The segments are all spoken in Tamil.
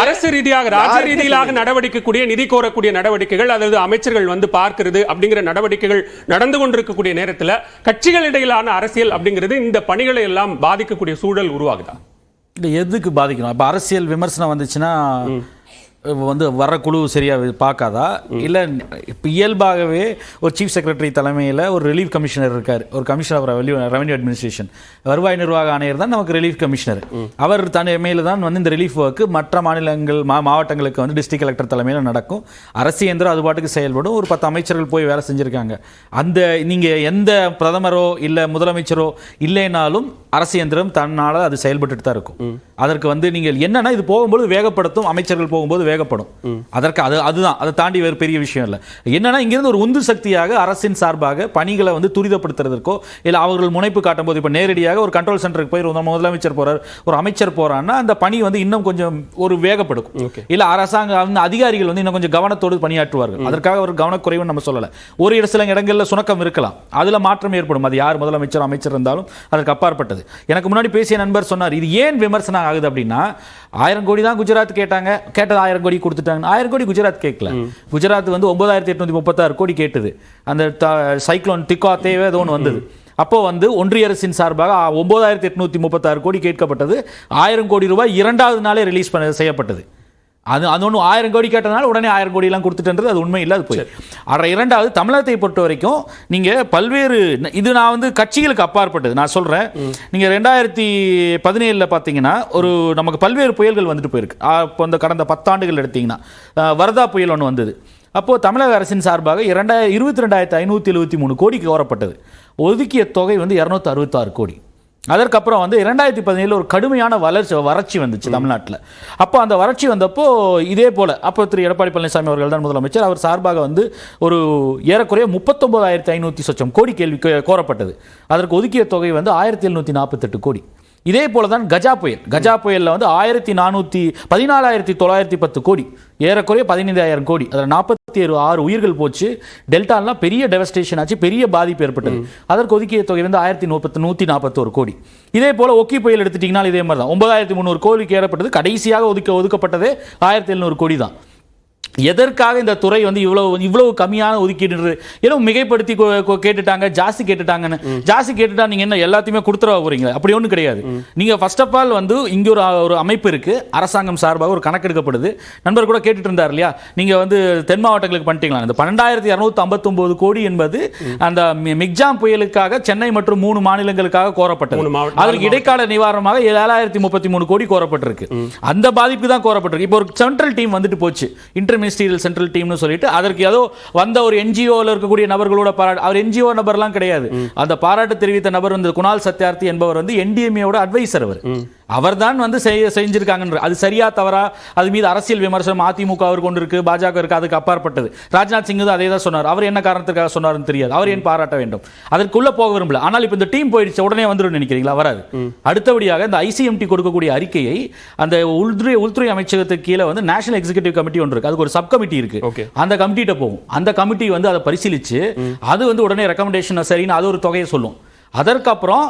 அரசு ரீதியாக ராஜ்ய ரீதியாக நடவடிக்கக்கூடிய நிதி கோரக்கூடிய நடவடிக்கைகள் அல்லது அமைச்சர்கள் வந்து பார்க்கிறது அப்படிங்கிற நடவடிக்கைகள் நடந்து கொண்டிருக்கக்கூடிய நேரத்தில் கட்சிகள் இடையிலான அரசியல் அப்படிங்கிறது இந்த பணிகளை எல்லாம் பாதிக்கக்கூடிய சூழல் உருவாகுதா? எதுக்கு பாதிக்கணும்? இப்ப அரசியல் விமர்சனம் வந்துச்சுன்னா வந்து வர குழு சரியாக பார்க்காதா? இல்லை இப்போ இயல்பாகவே ஒரு சீஃப் செக்ரட்டரி தலைமையில் ஒரு ரிலீஃப் கமிஷனர் இருக்கார், ஒரு கமிஷனர் ஆஃப் ரெவன்யூ அட்மினிஸ்ட்ரேஷன், வருவாய் நிர்வாக ஆணையர் தான் நமக்கு ரிலீஃப் கமிஷனர். அவர் தலைமையில் தான் வந்து இந்த ரிலீஃப் ஒர்க்கு மற்ற மாநிலங்கள் மாவட்டங்களுக்கு வந்து டிஸ்ட்ரிக்ட் கலெக்டர் தலைமையில் நடக்கும். அரசு இயந்திரம் அது பாட்டுக்கு செயல்படும். ஒரு 10 அமைச்சர்கள் போய் வேலை செஞ்சுருக்காங்க. அந்த நீங்கள் எந்த பிரதமரோ இல்லை முதலமைச்சரோ இல்லைனாலும் அரசு இயந்திரம் தன்னால் அது செயல்பட்டு தான் இருக்கும். அதற்கு வந்து நீங்கள் என்னன்னா இது போகும்போது வேகப்படுத்தும், அமைச்சர்கள் போகும்போது வேகப்படும். அதற்கு அதுதான், அதை தாண்டி வேறு பெரிய விஷயம் இல்லை. என்னன்னா இங்கிருந்து ஒரு உந்து சக்தியாக அரசின் சார்பாக பணிகளை வந்து துரிதப்படுத்துறதுக்கோ இல்லை அவர்கள் முனைப்பு காட்டும் போது இப்போ நேரடியாக ஒரு கண்ட்ரோல் சென்டருக்கு போய் முதலமைச்சர் போறார், ஒரு அமைச்சர் போறான்னா அந்த பணி வந்து இன்னும் கொஞ்சம் ஒரு வேகப்படும். இல்லை அரசாங்க அதிகாரிகள் வந்து இன்னும் கொஞ்சம் கவனத்தோடு பணியாற்றுவார்கள். அதற்காக ஒரு கவனக்குறைவு நம்ம சொல்லலை. ஒரு சில இடங்களில் சுணக்கம் இருக்கலாம், அதுல மாற்றம் ஏற்படும். அது யார் முதலமைச்சர் அமைச்சர் இருந்தாலும் அதற்கு அப்பாற்பட்டது. எனக்கு முன்னாடி பேசிய நண்பர் சொன்னார், இது ஏன் விமர்சனம் ஆகுது அப்படின்னா 1000 கோடி தான் குஜராத் கேட்டாங்க, கேட்டது 1000 கோடி கொடுத்துட்டாங்க. 1000 கோடி குஜராத் கேட்கல. குஜராத் வந்து 9836 கோடி கேட்டது. அந்த சைக்ளோன் திக்கா தேவை ஏதோ ஒன்று வந்தது. அப்போ வந்து ஒன்றிய அரசின் சார்பாக 9836 கோடி கேட்கப்பட்டது. 1000 கோடி ரூபாய் 2வது நாளே ரிலீஸ் செய்யப்பட்டது. அது ஒன்று 1000 கோடி கேட்டதுனால உடனே 1000 கோடியெல்லாம் கொடுத்துட்டுன்றது அது உண்மை இல்லை. அது போய் அப்புறம் 2வது தமிழகத்தை பொறுத்த வரைக்கும் நீங்கள் பல்வேறு இது நான் வந்து கட்சிகளுக்கு அப்பாற்பட்டது நான் சொல்கிறேன். நீங்கள் 2017 பார்த்தீங்கன்னா ஒரு நமக்கு பல்வேறு புயல்கள் வந்துட்டு போயிருக்கு. இப்போ இந்த கடந்த 10 ஆண்டுகள் எடுத்தீங்கன்னா வர்தா புயல் ஒன்று வந்தது. அப்போது தமிழக அரசின் சார்பாக 22,573 கோடிக்கு கோரப்பட்டது. ஒதுக்கிய தொகை வந்து 266 கோடி. அதற்கப்புறம் வந்து 2017 ஒரு கடுமையான வறட்சி வந்துச்சு தமிழ்நாட்டில். அப்போ அந்த வறட்சி வந்தப்போ இதே போல் அப்போ திரு எடப்பாடி பழனிசாமி அவர்கள் தான் முதலமைச்சர். அவர் சார்பாக வந்து ஒரு ஏறக்குறைய 39,500 கோடி கேள்வி கோரப்பட்டது. அதற்கு ஒதுக்கிய தொகை வந்து 1748 கோடி. இதே போல தான் கஜா புயலில் வந்து 14,910 கோடி, ஏறக்குறைய 15,000 கோடி. அதில் 46 உயிர்கள் போச்சு. டெல்டாலாம் பெரிய டெவஸ்டேஷன் ஆச்சு, பெரிய பாதிப்பு ஏற்பட்டது. அதற்கு ஒதுக்கிய தொகை வந்து 141 கோடி. இதே போல ஒக்கி புயல் எடுத்துட்டீங்கன்னா இதே மாதிரி தான் 9300 கோடிக்கு ஏறப்பட்டது. கடைசியாக ஒதுக்கப்பட்டதே 1700 கோடி தான். எதற்காக இந்த துறை வந்து இவ்வளவு கம்மியான ஒதுக்கீடு? ஏன்னா மிகைப்படுத்தி கேட்டுட்டாங்க, ஜாஸ்தி கேட்டுட்டா நீங்க என்ன எல்லாத்தையுமே கொடுத்துட போறீங்க? அப்படி ஒன்றும் கிடையாது. நீங்க ஃபர்ஸ்ட் ஆஃப் ஆல் வந்து இங்க ஒரு அமைப்பு இருக்கு, அரசாங்கம் சார்பாக ஒரு கணக்கெடுக்கப்படுது. நண்பர் கூட கேட்டுட்டு இருந்தார் இல்லையா, நீங்க வந்து தென் மாவட்டங்களுக்கு பண்ணிட்டீங்களா? இந்த 12,259 கோடி என்பது அந்த மிக்ஜாம் புயலுக்காக சென்னை மற்றும் 3 மாநிலங்களுக்காக கோரப்பட்டது. அதற்கு இடைக்கால நிவாரணமாக 7,033 கோடி கோரப்பட்டிருக்கு. அந்த பாதிப்பு தான் கோரப்பட்டிருக்கு. இப்போ ஒரு சென்ட்ரல் டீம் வந்துட்டு போச்சு, மினிஸ்ட்ரியல் சென்ட்ரல் டீம்னு சொல்லிட்டு அதற்கு ஏதோ வந்த ஒரு என்ஜிஓல இருக்கக்கூடிய நபர்களோட பாராட்டு. அவர் என்ஜிஓ நபர்லாம் கிடையாது. அந்த பாராட்டு தெரிவித்த நபர் வந்து குணால் சத்யார்த்தி என்பவர் வந்து என்டிஎம்ஏவோட அட்வைசர். அவர் தான் வந்து செஞ்சிருக்காங்க. அது சரியா தவறா அது மீது அரசியல் விமர்சனம் அதிமுக அவர் கொண்டு இருக்கு, பாஜக இருக்கு, அதுக்கு அப்பாற்பட்டது. ராஜ்நாத் சிங் அதே தான் சொன்னார். அவர் என்ன காரணத்துக்காக சொன்னார்னு தெரியாது. அவர் ஏன் பாராட்ட வேண்டும்? அதற்குள்ள போக விரும்பல. ஆனால் இப்போ இந்த டீம் போயிடுச்சு, உடனே வந்துடும் நினைக்கிறீங்களா? வராது. அடுத்தபடியாக இந்த ஐசிஎம்டி கொடுக்கக்கூடிய அறிக்கையை அந்த உள்துறை அமைச்சகத்துக்கு கீழே வந்து நேஷனல் எக்ஸிகியூட்டிவ் கமிட்டி ஒன்று இருக்கு, அதுக்கு ஒரு சப் கமிட்டி இருக்கு. அந்த கமிட்டிட்ட போகும். அந்த கமிட்டி வந்து அதை பரிசீலிச்சு அது வந்து உடனே ரெக்கமெண்டேஷன் சரின்னு அது ஒரு தொகையை சொல்லும். அதற்கப்புறம்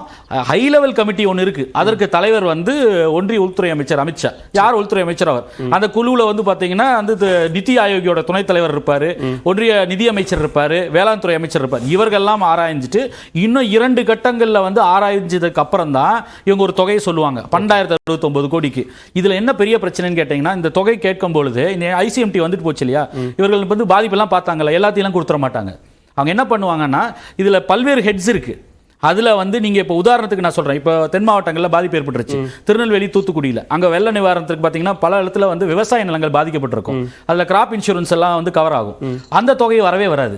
ஹை லெவல் கமிட்டி ஒன்று இருக்கு. அதற்கு தலைவர் வந்து ஒன்றிய உள்துறை அமைச்சர் அமித்ஷா. யார் உள்துறை அமைச்சர்? அவர். அந்த குழுவில் வந்து பாத்தீங்கன்னா வந்து நிதி ஆயோக்கியோட துணைத் தலைவர் இருப்பாரு, ஒன்றிய நிதி அமைச்சர் இருப்பாரு, வேளாண் துறை அமைச்சர் இருப்பார். இவர்கள்லாம் ஆராய்ஞ்சிட்டு இன்னும் 2 கட்டங்கள்ல வந்து ஆராய்ஞ்சதுக்கு அப்புறம் தான் இவங்க ஒரு தொகையை சொல்லுவாங்க, 12,069 கோடிக்கு. இதுல என்ன பெரிய பிரச்சனைன்னு கேட்டீங்கன்னா, இந்த தொகை கேட்கும் பொழுது இந்த ஐசிஎம்டி வந்துட்டு போச்சு இல்லையா, இவர்கள் வந்து பாதிப்பெல்லாம் பார்த்தாங்கல்ல, எல்லாத்தையும் கொடுத்துட மாட்டாங்க. அவங்க என்ன பண்ணுவாங்கன்னா, இதுல பல்வேறு ஹெட்ஸ் இருக்கு. அதுல வந்து நீங்க இப்ப உதாரணத்துக்கு நான் சொல்றேன், இப்ப தென் மாவட்டங்கள்ல பாதிப்பு ஏற்பட்டுருச்சு. திருநெல்வேலி, தூத்துக்குடியில அங்க வெள்ள நிவாரணத்துக்கு பாத்தீங்கன்னா பல இடத்துல வந்து விவசாய நிலங்கள் பாதிக்கப்பட்டிருக்கும். அதுல கிராப் இன்சூரன்ஸ் எல்லாம் வந்து கவர் ஆகும். அந்த தொகை வரவே வராது.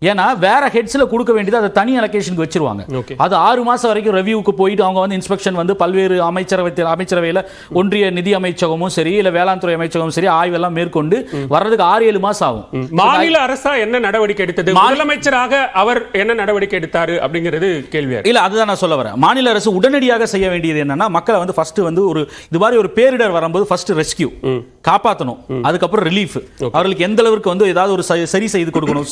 ஏன்னா வேற ஹெட்ஸ்ல கொடுக்க வேண்டியது அதை தனி அலோகேஷனுக்கு வச்சிருவாங்க. அது 6 மாசம் வரைக்கும் ரிவ்யூக்கு போயிட்டு அவங்க வந்து இன்ஸ்பெக்ஷன் வந்து பல்வேறு அமைச்சரவையில் ஒன்றிய நிதி அமைச்சகமும் சரி இல்ல வேளாண் துறை அமைச்சகமும் சரி ஆய்வெல்லாம் மேற்கொண்டு வர்றதுக்கு 6-7 மாசம் ஆகும். மாநில அரசா என்ன நடவடிக்கை எடுத்தது? முதலமைச்சராக அவர் என்ன நடவடிக்கை எடுத்தாரு அப்படிங்கிறது கேள்வியா இல்ல. அதுதான் நான் சொல்ல வரேன். மாநில அரசு உடனடியாக செய்ய வேண்டியது என்னன்னா, மக்களை வந்து ஃபர்ஸ்ட் வந்து ஒரு இது மாதிரி ஒரு பேரிடர் வரும்போது ஃபர்ஸ்ட் ரெஸ்கியூ காப்பாற்றணும், அதுக்கப்புறம் ரிலீஃப். அவர்களுக்கு எந்த அளவுக்கு வந்து ஏதாவது ஒரு சரி செய்து கொடுக்கணும்,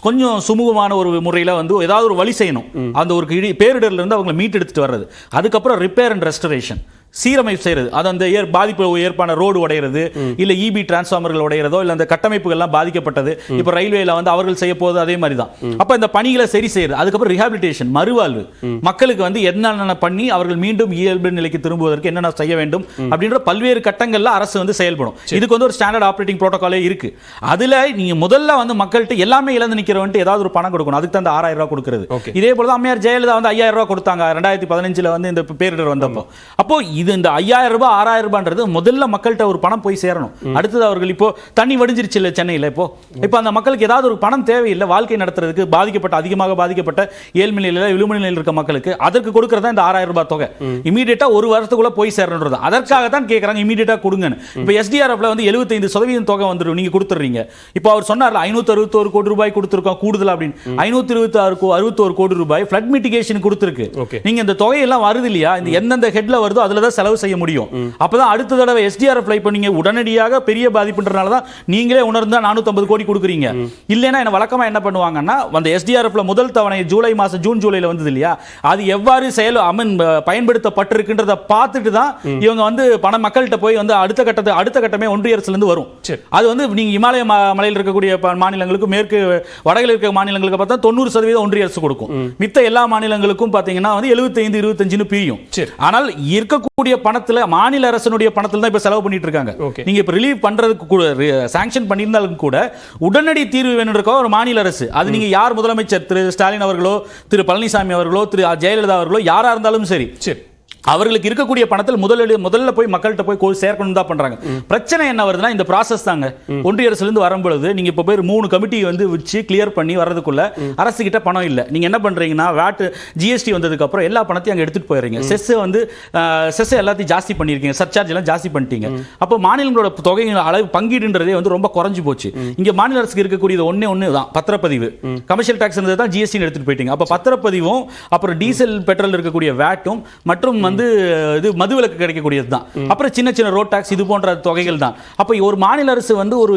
கொஞ்சம் சுமூகமான ஒரு முறையில் வந்து ஏதாவது ஒரு வழி செய்யணும். அந்த ஒரு பேரிடர்ல இருந்து அவங்களை மீட்டெடுத்துட்டு வர்றது. அதுக்கப்புறம் ரிப்பேர் அண்ட் ரெஸ்டரேஷன். சீரமைப்பு செய்யறது, அது அந்த பாதிப்பு ஏற்பான ரோடு உடையிறது, இல்ல இபி டிரான்ஸ்ஃபார்மர்கள் உடையிறதோ, இல்ல அந்த கட்டமைப்புகள்லாம் பாதிக்கப்பட்டது, இப்ப ரயில்வேல வந்து அவர்கள் செய்ய போது அதே மாதிரி தான். அப்ப இந்த பணிகளை சரி செய்யறது, அதுக்கப்புறம் ரிஹாபிலிட்டேஷன், மறுவாழ்வு, மக்களுக்கு வந்து என்னென்ன பண்ணி அவர்கள் மீண்டும் இயல்பு நிலைக்கு திரும்புவதற்கு என்னென்ன செய்ய வேண்டும் அப்படின்ற பல்வேறு கட்டங்கள்ல அரசு வந்து செயல்படும். இதுக்கு வந்து ஒரு ஸ்டாண்டர்ட் ஆபரேட்டிங் புரோட்டோகாலே இருக்கு. அதுல நீங்க முதல்ல வந்து மக்கள்கிட்ட எல்லாமே இழந்து நிக்கிறவன்ட்டு ஏதாவது ஒரு பணம் கொடுக்கணும். அதுக்கு தான் 6000 ரூபாய் கொடுக்கிறது. இதே போல அம்மையார் ஜெயலலிதா வந்து 5000 ரூபாய் கொடுத்தாங்க 2015 வந்து இந்த பேரிடர் வந்தப்போ. அப்போ இது இந்த 5000 ரூபாய் 6000 ரூபாய்ன்றது முதல்ல மக்கள்கிட்ட ஒரு பணம் போய் சேரணும். அடுத்தது அவர்கள் இப்போ தண்ணி வடிஞ்சிருச்சு இல்ல சென்னையில், இப்போ அந்த மக்களுக்கு ஏதாவது ஒரு பணம் தேவையில்லை வாழ்க்கை நடத்துறதுக்கு, அதிகமாக பாதிக்கப்பட்ட ஏழ்மை நிலையில விளிம்பு நிலையில் இருக்க மக்களுக்கு அதற்கு கொடுக்கறதா இந்த 6000 ரூபாய் தொகை இமீடியட்டா ஒரு வருஷத்துக்குள்ள போய் சேரணும்ன்றது. அதற்காக தான் கேட்கறாங்க இமீடியட்டா கொடுங்கன்னு. இப்போ SDRFல வந்து 75% தொகை வந்துடும், நீங்க கொடுத்துறீங்க. இப்போ அவர் சொன்னார்ல 561 கோடி ரூபாய் கொடுத்திருக்கோம் கூடுதல் அப்படின்னு. 561 கோடி ரூபாய் ஃப்ளட் மிட்டிகேஷன் கொடுத்திருக்கு. நீங்க இந்த தொகையெல்லாம் வருது இல்லையா, இந்த எந்தெந்த ஹெட்ல வருதோ அதுல தான் செலவு செய்ய முடியும். அப்பதான் அடுத்த தடவை SDRFல இப்போ நீங்க உடனடியாக பெரிய பாதிப்புன்றனால தான் நீங்களே உணர்ந்தா 450 கோடி கொடுக்குறீங்க. இல்லைன்னா என்ன வழக்கமா என்ன பண்ணுவாங்கன்னா, அந்த SDRFல முதல் தவணை ஜூலை மாசம் ஜூன் ஜூலைல வந்தது இல்லையா, அது எவ்வாறு பயன்படுத்தப்பட்டிருக்கின்றத பார்த்துட்டு தான் இவங்க வந்து பண மக்கள்கிட்ட போய் வந்து அடுத்த கட்டமே ஒன்றிய அரசுல இருந்து வரும். அது வந்து நீங்க இமாலய மலையில் இருக்கக்கூடிய மாநிலங்களுக்கு, மேற்கு வடகிழக்கு இருக்க மாநிலங்களுக்கு பார்த்தா 90% ஒன்றிய அரசு கொடுக்கும். மித்த எல்லா மாநிலங்களுக்கும் பாத்தீங்கன்னா வந்து 75-25 பிரியும். ஆனால் இருக்கக்கூடிய பணத்துல மாநில அரசனுடைய பணத்துல தான் இப்ப செலவு பண்ணிட்டு இருக்காங்க. நீங்க இப்ப ரிலீவ் பண்றதுக்கு கூட சாங்க்ஷன் பண்ணியிருந்தாலும் கூட உடனடி தீர்வு வேணும்ன்ற ஒரு மாநில அரசு, அது நீங்க யார் முதலமைச்சர் திரு ஸ்டாலின் அவர்களோ, திரு பழனிசாமி அவர்களோ, திரு ஜெயலலிதா அவர்களோ யாரா இருந்தாலும் சரி, அவர்களுக்கு இருக்கக்கூடிய பணத்தில் முதல்ல போய் மக்கள்கிட்ட போய் சேர்க்கணும் தான் பண்றாங்க. பிரச்சனை என்ன வருதுன்னா, இந்த ப்ராசஸ் தாங்க. ஒன்றிய அரசுல இருந்து வரும்பொழுது நீங்க இப்ப போய் 3 கமிட்டி வந்து வச்சு கிளியர் பண்ணி வர்றதுக்குள்ள அரசு கிட்ட பணம் இல்ல. நீங்க என்ன பண்றீங்கன்னா, வாட் ஜிஎஸ்டி வந்ததுக்கு அப்புறம் எல்லா பணத்தையும் அங்க எடுத்துட்டு போயிடுறீங்க. செஸ் எல்லாத்தையும் ஜாஸ்தி பண்ணிருக்கீங்க, சர்சார்ஜ் எல்லாம் ஜாஸ்தி பண்ணிட்டீங்க. அப்போ மாநிலங்களோட தொகை அளவு பங்கீடுன்றதே வந்து ரொம்ப குறைஞ்சு போச்சு. இங்க மாநில அரசுக்கு இருக்கக்கூடியது ஒண்ணே தான் பத்திரப்பதிவு. கமர்ஷியல் டாக்ஸ் இருந்தது தான் ஜிஎஸ்டி எடுத்துட்டு போயிட்டீங்க. அப்ப பத்திரப்பதிவும் அப்புறம் டீசல் பெட்ரோல் இருக்கக்கூடிய வேட்டும் மற்றும் வந்து இது மதுவிலக்கு கிடைக்கக்கூடியது தான். அப்புறம் சின்ன ரோட் டாக்ஸ் இது போன்ற தொகைகள் தான். அப்ப ஒரு மாநில அரசு வந்து ஒரு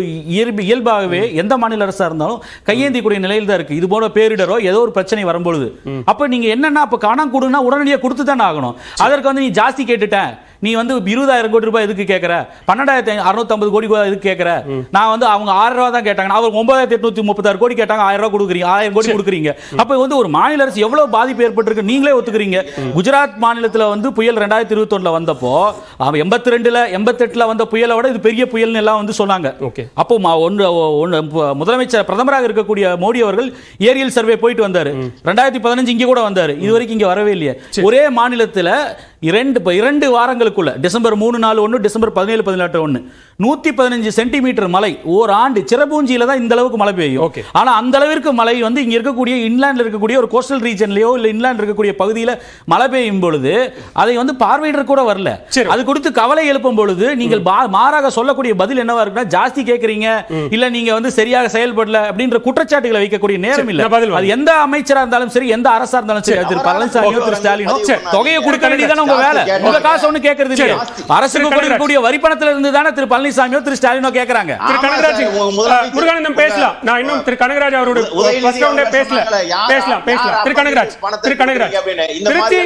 இயல்பாகவே எந்த மாநில அரசா இருந்தாலும் கையேந்திக்கூடிய நிலையில் தான் இருக்கு. இது போல பேரிடரோ ஏதோ ஒரு பிரச்சனை வரும்பொழுது அப்ப நீங்க என்னன்னா, அப்ப கணம் கொடுனா உடனடியாக கொடுத்து தான் ஆகணும். அதற்கு வந்து நீ ஜாஸ்தி கேட்டுட்ட, நீ வந்து 20,000 கோடி ரூபாய் எதுக்கு கேட்கற, 12,650 கோடி ரூபாய் எதுக்கு கேட்கற, நான் வந்து அவங்க 6 ரூபாய் தான் கேட்டாங்க, அவங்க 9,836 கோடி கேட்டாங்க, 1000 ரூபாய் கொடுக்குறீங்க, 1000 கோடி கொடுக்குறீங்க. அப்ப வந்து ஒரு மாநில அரசு எவ்வளவு பாதிப்பு ஏற்பட்டிருக்கு நீங்களே ஒத்துக்கிறீங்க. குஜராத் மாநிலத்தில் வந்து புயல் 2021 வந்தப்போ 82ல 88ல வந்த புயலை விட இது பெரிய புயல் எல்லாம் வந்து சொன்னாங்க. அப்போ முதலமைச்சர் பிரதமராக இருக்கக்கூடிய மோடி அவர்கள் ஏரியல் சர்வே போயிட்டு வந்தாரு. 2015 இங்க கூட வந்தாரு, இதுவரைக்கும் இங்க வரவே இல்லையே. ஒரே மாநிலத்தில் 2 வாரங்களுக்குள்ள டிசம்பர் 3, 4 1, டிசம்பர் 17, 18 1 115 சென்டிமீட்டர் மழை ஒரு ஆண்டு. சிறபூஞ்சியில தான் இந்த அளவுக்கு மழை பெய்யும். ஆனா அந்த அளவிற்கு மழை வந்து இங்க இருக்கக்கூடிய இன்லாண்ட்ல இருக்கக்கூடிய ஒரு கோஸ்டல் ரீஜன்லயோ இல்ல இன்லாண்ட் இருக்கக்கூடிய பகுதியில மழை பெய்யும் பொழுது அதை வந்து பார்வையிடர் கூட வரல. அது குறித்து கவலை எழுப்பும் பொழுது நீங்கள் மாறாக சொல்லக்கூடிய பதில் என்னவா இருக்குன்னா, ஜாஸ்தி கேட்கறீங்க, இல்ல நீங்க வந்து சரியாக செயல்படல அப்படின்ற குற்றச்சாட்டுகளை வைக்கக்கூடிய நேரம் இல்ல. அது எந்த அமைச்சரா இருந்தாலும் சரி, எந்த அரசா இருந்தாலும் சரி, திரு பழனிசாமியோ திரு ஸ்டாலினோ தொகையை கொடுக்க வேண்டியதான உங்க வேலை. உங்க காசு ஒண்ணு கேட்கறது இல்ல. அரசுக்கு கொடுக்கக்கூடிய வரி பணத்துல இருந்து தானே திரு பழனிசாமியோ திரு ஸ்டாலினோ கேட்கறாங்க. திரு கனகராஜ் முருகானந்தம் பேசலாம். நான் இன்னும் திரு கனகராஜ் அவரோட ஃபர்ஸ்ட் ரவுண்டே பேசலாம். திரு கனகராஜ் திருச்சி